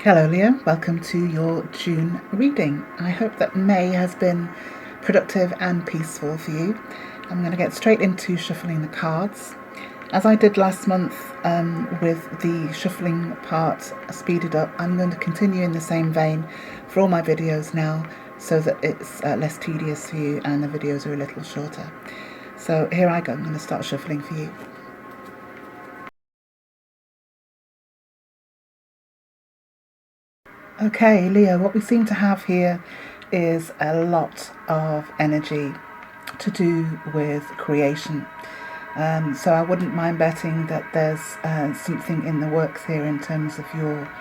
Hello Leo, welcome to your June reading. I hope that May has been productive and peaceful for you. I'm going to get straight into shuffling the cards. As I did last month with the shuffling part speeded up, I'm going to continue in the same vein for all my videos now so that it's less tedious for you and the videos are a little shorter. So here I go, I'm going to start shuffling for you. Okay, Leo, what we seem to have here is a lot of energy to do with creation. So I wouldn't mind betting that there's something in the works here in terms of your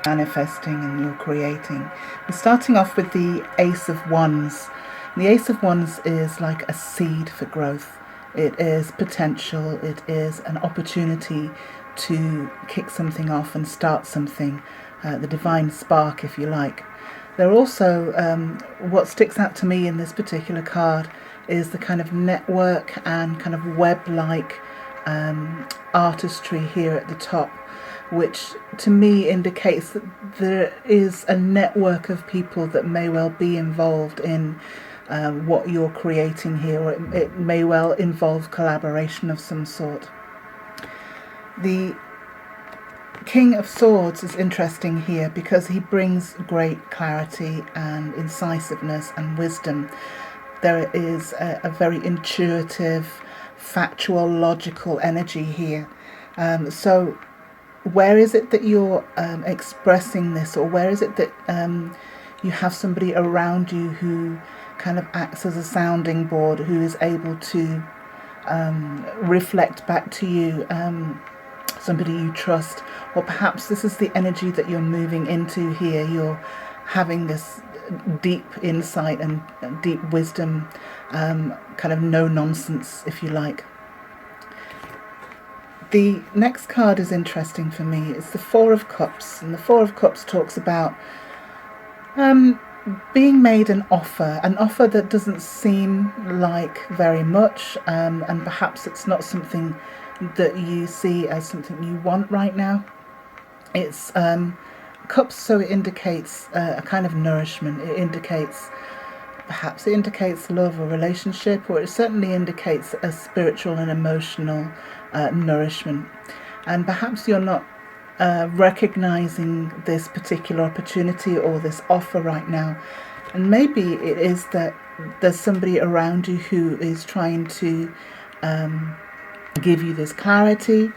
manifesting and your creating. We're starting off with the Ace of Wands. And the Ace of Wands is like a seed for growth. It is potential. It is an opportunity to kick something off and start something, the divine spark, if you like. There also, what sticks out to me in this particular card is the kind of network and kind of web-like artistry here at the top, which to me indicates that there is a network of people that may well be involved in what you're creating here, or it may well involve collaboration of some sort. The King of Swords is interesting here because he brings great clarity and incisiveness and wisdom. There is a very intuitive, factual, logical energy here. So where is it that you're expressing this, or where is it that you have somebody around you who kind of acts as a sounding board, who is able to reflect back to you, somebody you trust? Or perhaps this is the energy that you're moving into here. You're having this deep insight and deep wisdom, kind of no nonsense, if you like. The next card is interesting for me. It's the Four of Cups, and the Four of Cups talks about being made an offer that doesn't seem like very much, and perhaps it's not something that you see as something you want right now. It's cups, so it indicates a kind of nourishment. It indicates love or relationship, or it certainly indicates a spiritual and emotional nourishment. And perhaps you're not recognizing this particular opportunity or this offer right now. And maybe it is that there's somebody around you who is trying to give you this clarity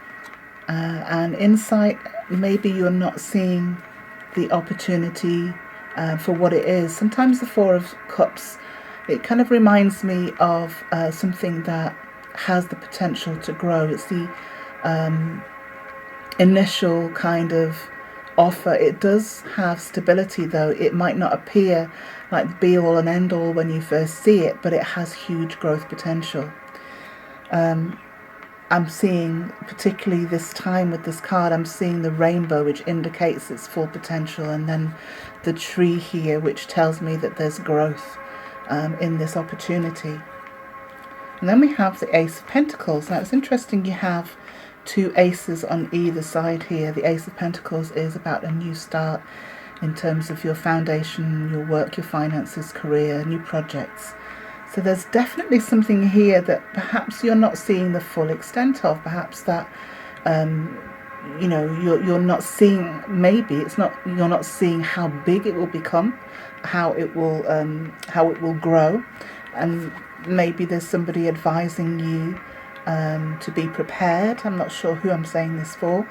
and insight. Maybe you're not seeing the opportunity for what it is. Sometimes the Four of Cups, it kind of reminds me of something that has the potential to grow. It's the initial kind of offer. It does have stability, though. It might not appear like the be all and end all when you first see it, but it has huge growth potential. I'm seeing, particularly this time with this card, I'm seeing the rainbow, which indicates its full potential, and then the tree here, which tells me that there's growth in this opportunity. And then we have the Ace of Pentacles. Now it's interesting, you have two aces on either side here. The Ace of Pentacles is about a new start in terms of your foundation, your work, your finances, career, new projects. So there's definitely something here that perhaps you're not seeing the full extent of. Perhaps that you're not seeing. Maybe you're not seeing how big it will become, how it will grow, and maybe there's somebody advising you to be prepared. I'm not sure who I'm saying this for,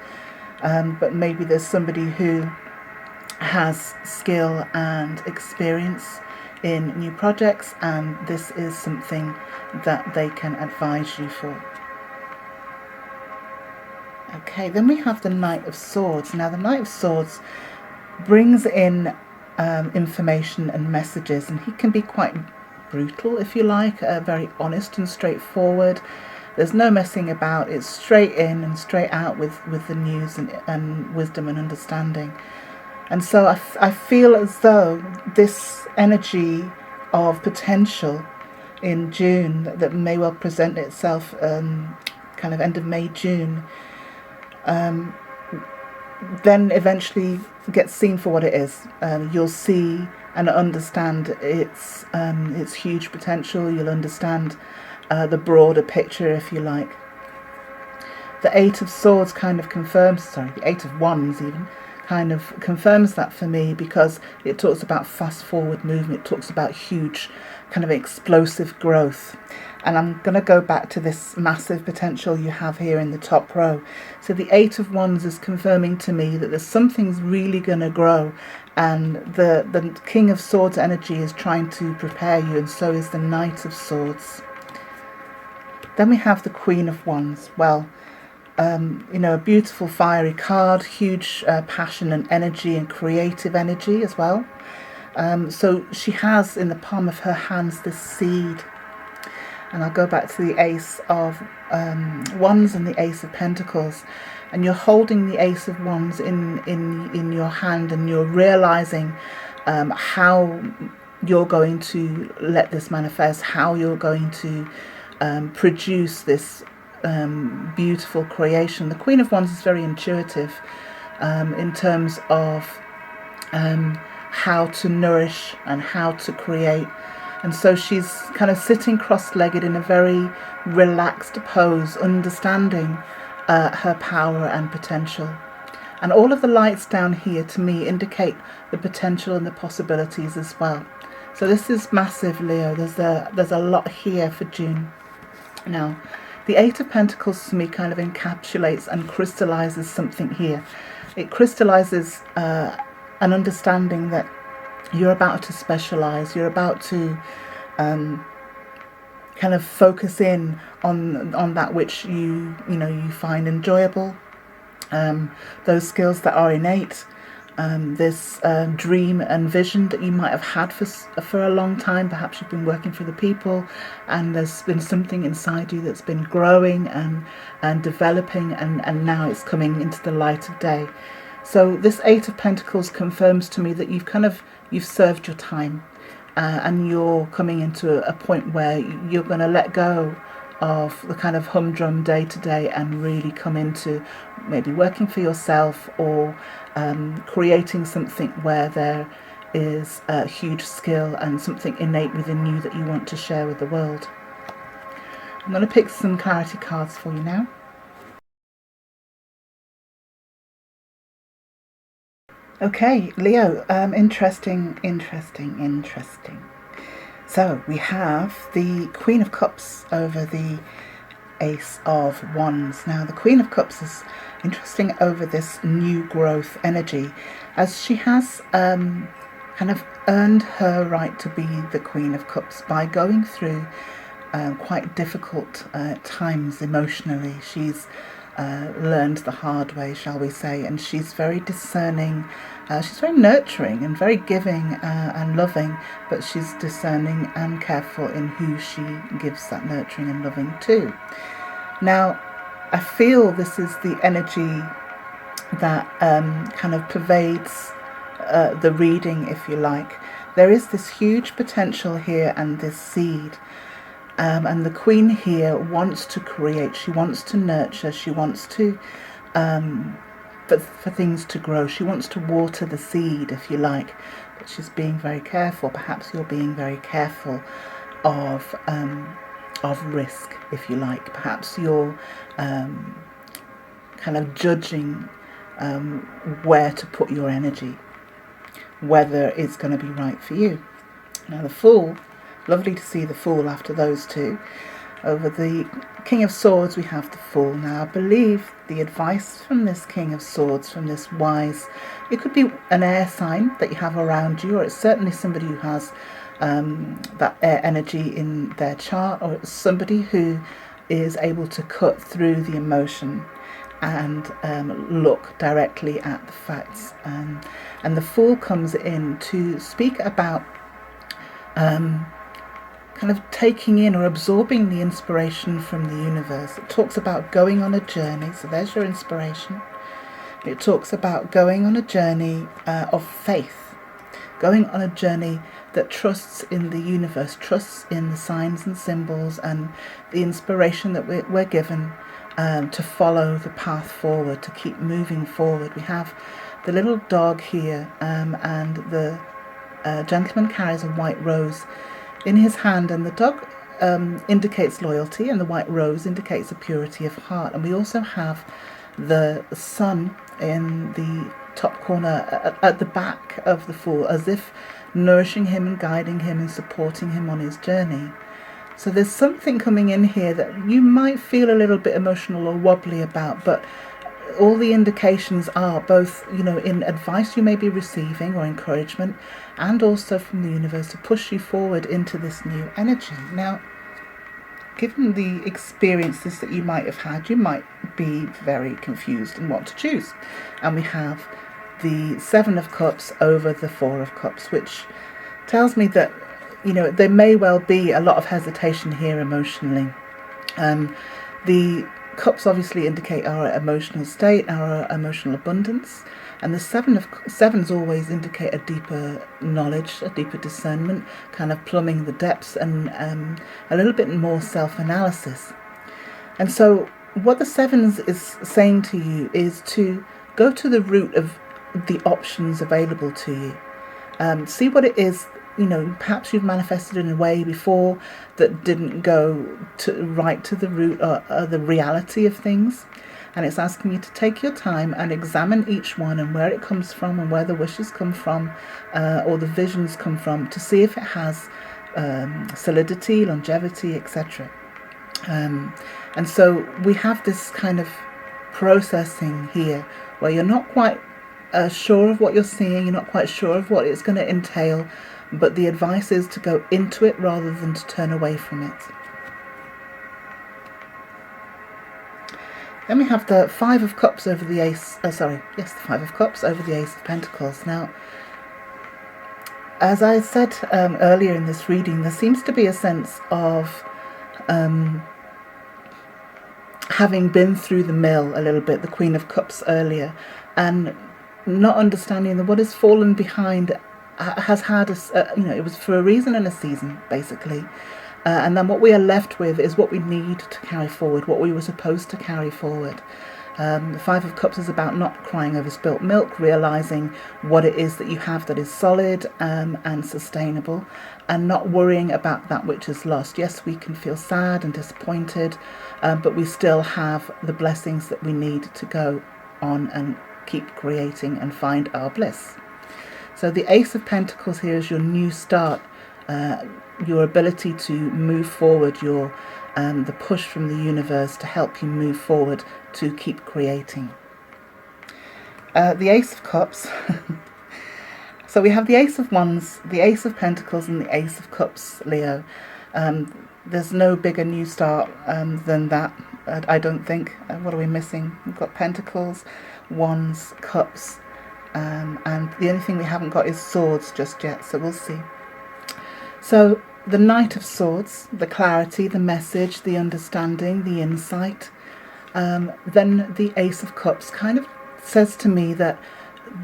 but maybe there's somebody who has skill and experience in new projects, and this is something that they can advise you for. Okay, then we have the Knight of Swords. Now the Knight of Swords brings in information and messages, and he can be quite brutal, if you like, very honest and straightforward. There's no messing about. It's straight in and straight out with the news and wisdom and understanding. And so I feel as though this energy of potential in June that may well present itself kind of end of May, June, then eventually gets seen for what it is. You'll see and understand its huge potential. You'll understand the broader picture, if you like. The Eight of Swords kind of confirms, the Eight of Wands even, kind of confirms that for me, because it talks about fast forward movement. It talks about huge kind of explosive growth. And I'm going to go back to this massive potential you have here in the top row. So the Eight of Wands is confirming to me that there's something's really going to grow, and the King of Swords energy is trying to prepare you, and so is the Knight of Swords. Then we have the Queen of Wands. Well, a beautiful fiery card, huge passion and energy and creative energy as well. So she has in the palm of her hands this seed. And I'll go back to the Ace of Wands and the Ace of Pentacles. And you're holding the Ace of Wands in your hand, and you're realizing how you're going to let this manifest, how you're going to produce this beautiful creation. The Queen of Wands is very intuitive in terms of how to nourish and how to create. And so she's kind of sitting cross-legged in a very relaxed pose, understanding her power and potential. And all of the lights down here to me indicate the potential and the possibilities as well. So this is massive, Leo. There's a lot here for June. Now, the Eight of Pentacles to me kind of encapsulates and crystallizes something here. It crystallizes an understanding that you're about to specialize. You're about to kind of focus in on that which you find enjoyable. Those skills that are innate. This dream and vision that you might have had for a long time. Perhaps you've been working for the people, and there's been something inside you that's been growing and developing, and now it's coming into the light of day. So this Eight of Pentacles confirms to me that you've served your time, and you're coming into a point where you're going to let go of the kind of humdrum day to day and really come into maybe working for yourself, or creating something where there is a huge skill and something innate within you that you want to share with the world. I'm going to pick some clarity cards for you now. Okay, Leo, interesting. So we have the Queen of Cups over the Ace of Wands. Now, the Queen of Cups is interesting over this new growth energy, as she has kind of earned her right to be the Queen of Cups by going through quite difficult times emotionally. She's learned the hard way, shall we say, and she's very discerning. She's very nurturing and very giving and loving, but she's discerning and careful in who she gives that nurturing and loving to. Now, I feel this is the energy that kind of pervades the reading, if you like. There is this huge potential here and this seed. And the Queen here wants to create, she wants to nurture, she wants to, for things to grow. She wants to water the seed, if you like, but she's being very careful. Perhaps you're being very careful of risk, if you like. Perhaps you're kind of judging where to put your energy, whether it's going to be right for you. Now, the Fool. Lovely to see the Fool after those two. Over the King of Swords, we have the Fool. Now, I believe the advice from this King of Swords, from this wise, it could be an air sign that you have around you, or it's certainly somebody who has that air energy in their chart, or it's somebody who is able to cut through the emotion and look directly at the facts. And the Fool comes in to speak about kind of taking in or absorbing the inspiration from the universe. It talks about going on a journey, so there's your inspiration. It talks about going on a journey of faith, going on a journey that trusts in the universe, trusts in the signs and symbols and the inspiration that we're given, to follow the path forward, to keep moving forward. We have the little dog here, and the gentleman carries a white rose in his hand, and the dog indicates loyalty, and the white rose indicates a purity of heart. And we also have the sun in the top corner at the back of the Fool, as if nourishing him and guiding him and supporting him on his journey. So there's something coming in here that you might feel a little bit emotional or wobbly about, but all the indications are both, in advice you may be receiving or encouragement, and also from the universe to push you forward into this new energy. Now, given the experiences that you might have had, you might be very confused and want to choose. And we have the Seven of Cups over the Four of Cups, which tells me that, there may well be a lot of hesitation here emotionally. The cups obviously indicate our emotional state, our emotional abundance, and the sevens always indicate a deeper knowledge, a deeper discernment, kind of plumbing the depths, and a little bit more self-analysis. And so what the sevens is saying to you is to go to the root of the options available to you. See what it is. Perhaps you've manifested in a way before that didn't go right to the root or the reality of things. And it's asking you to take your time and examine each one and where it comes from and where the wishes come from, or the visions come from, to see if it has solidity, longevity, etc. And so we have this kind of processing here where you're not quite sure of what you're seeing, you're not quite sure of what it's going to entail, but the advice is to go into it rather than to turn away from it. Then we have the Five of Cups over the the Five of Cups over the Ace of Pentacles. Now, as I said earlier in this reading, there seems to be a sense of having been through the mill a little bit, the Queen of Cups earlier, and not understanding that what has fallen behind has had it was for a reason and a season, basically. And then what we are left with is what we need to carry forward, what we were supposed to carry forward. The Five of Cups is about not crying over spilt milk, realizing what it is that you have that is solid and sustainable, and not worrying about that which is lost. Yes, we can feel sad and disappointed, but we still have the blessings that we need to go on and keep creating and find our bliss. So the Ace of Pentacles here is your new start, your ability to move forward, the push from the universe to help you move forward to keep creating. The Ace of Cups. So we have the Ace of Wands, the Ace of Pentacles, and the Ace of Cups, Leo. There's no bigger new start than that, I don't think. What are we missing? We've got Pentacles, Wands, Cups, and the only thing we haven't got is Swords just yet, so we'll see. So the Knight of Swords, the clarity, the message, the understanding, the insight. Then the Ace of Cups kind of says to me that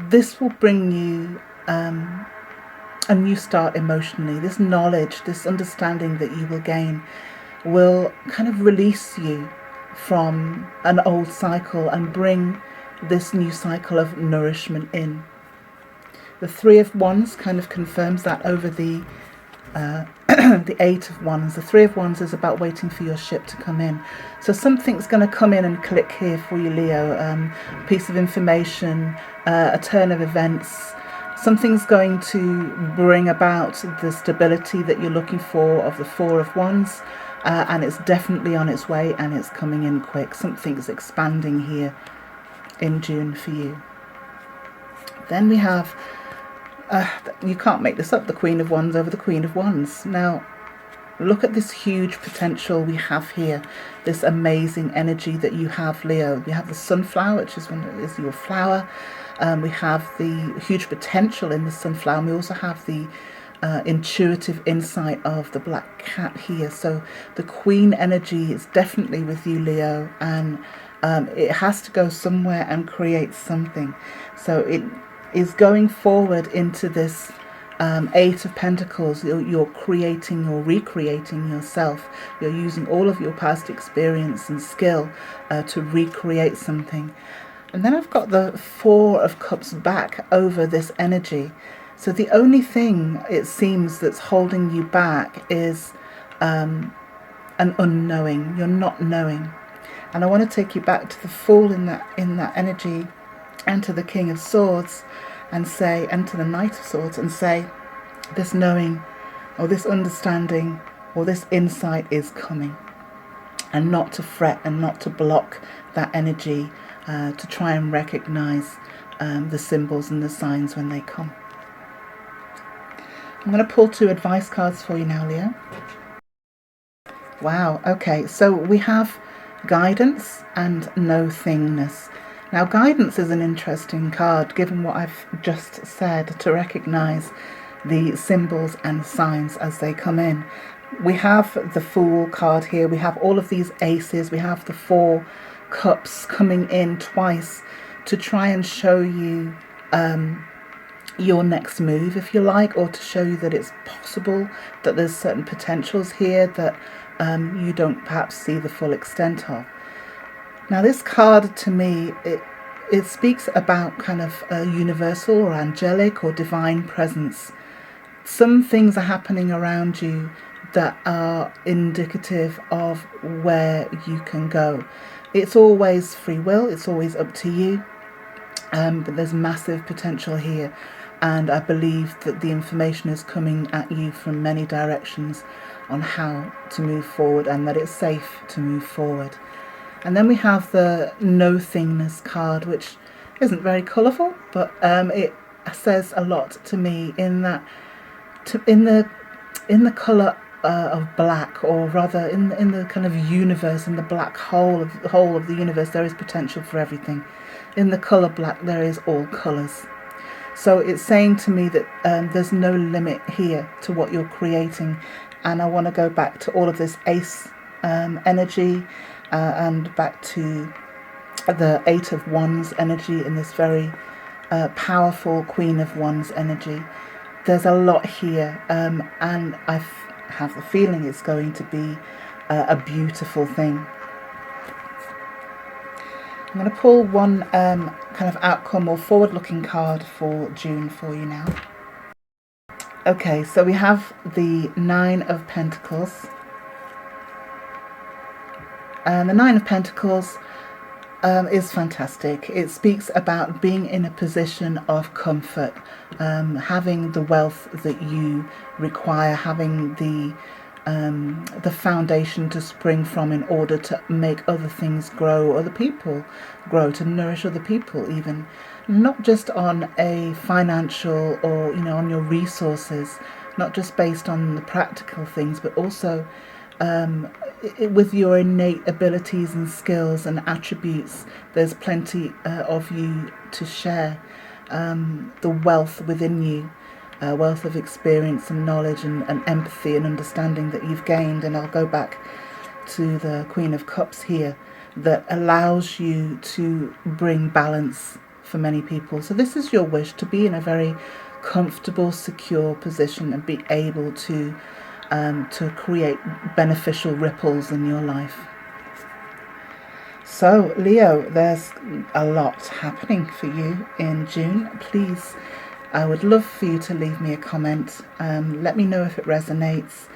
this will bring you a new start emotionally. This knowledge, this understanding that you will gain will kind of release you from an old cycle and bring this new cycle of nourishment in. The Three of Wands kind of confirms that over the the Eight of Wands. The Three of Wands is about waiting for your ship to come in. So something's going to come in and click here for you, Leo. A piece of information, a turn of events. Something's going to bring about the stability that you're looking for of the Four of Wands, and it's definitely on its way and it's coming in quick. Something's expanding here in June for you. Then we have, you can't make this up, the Queen of Wands over the Queen of Wands. Now, look at this huge potential we have here, this amazing energy that you have, Leo. We have the sunflower, which is your flower. We have the huge potential in the sunflower. And we also have the intuitive insight of the black cat here. So the Queen energy is definitely with you, Leo, and it has to go somewhere and create something. So it is going forward into this Eight of Pentacles, you're creating or recreating yourself. You're using all of your past experience and skill to recreate something. And then I've got the Four of Cups back over this energy. So the only thing, it seems, that's holding you back is an unknowing. You're not knowing. And I want to take you back to the Fool in that energy, and to the King of Swords, and say, and to the Knight of Swords, and say, this knowing or this understanding or this insight is coming. And not to fret and not to block that energy, to try and recognize the symbols and the signs when they come. I'm going to pull 2 advice cards for you now, Leo. Wow, okay, so we have guidance and no-thingness. Now, guidance is an interesting card, given what I've just said, to recognize the symbols and signs as they come in. We have the Fool card here. We have all of these aces. We have the 4 cups coming in twice to try and show you your next move, if you like, or to show you that it's possible, that there's certain potentials here that you don't perhaps see the full extent of. Now, this card, to me, it speaks about kind of a universal or angelic or divine presence. Some things are happening around you that are indicative of where you can go. It's always free will, it's always up to you, but there's massive potential here. And I believe that the information is coming at you from many directions on how to move forward, and that it's safe to move forward. And then we have the no-thingness card, which isn't very colourful, but it says a lot to me in that, in the colour of black, or rather in the kind of universe, in the black hole of the universe, there is potential for everything. In the colour black, there is all colours. So it's saying to me that there's no limit here to what you're creating. And I want to go back to all of this Ace energy, and back to the 8 of Wands energy in this very powerful Queen of Wands energy. There's a lot here, and I have the feeling it's going to be a beautiful thing. I'm going to pull one kind of outcome or forward-looking card for June for you now. Okay, so we have the 9 of Pentacles. And the 9 of Pentacles is fantastic. It speaks about being in a position of comfort, having the wealth that you require, having the foundation to spring from in order to make other things grow, other people grow, to nourish other people, even not just on a financial or, on your resources, not just based on the practical things, but also with your innate abilities and skills and attributes. There's plenty of you to share, the wealth within you, wealth of experience and knowledge and empathy and understanding that you've gained. And I'll go back to the Queen of Cups here, that allows you to bring balance for many people. So this is your wish, to be in a very comfortable, secure position and be able to create beneficial ripples in your life. So Leo, there's a lot happening for you in June. Please, I would love for you to leave me a comment. Let me know if it resonates.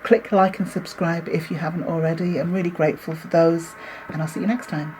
Click like and subscribe if you haven't already. I'm really grateful for those, and I'll see you next time.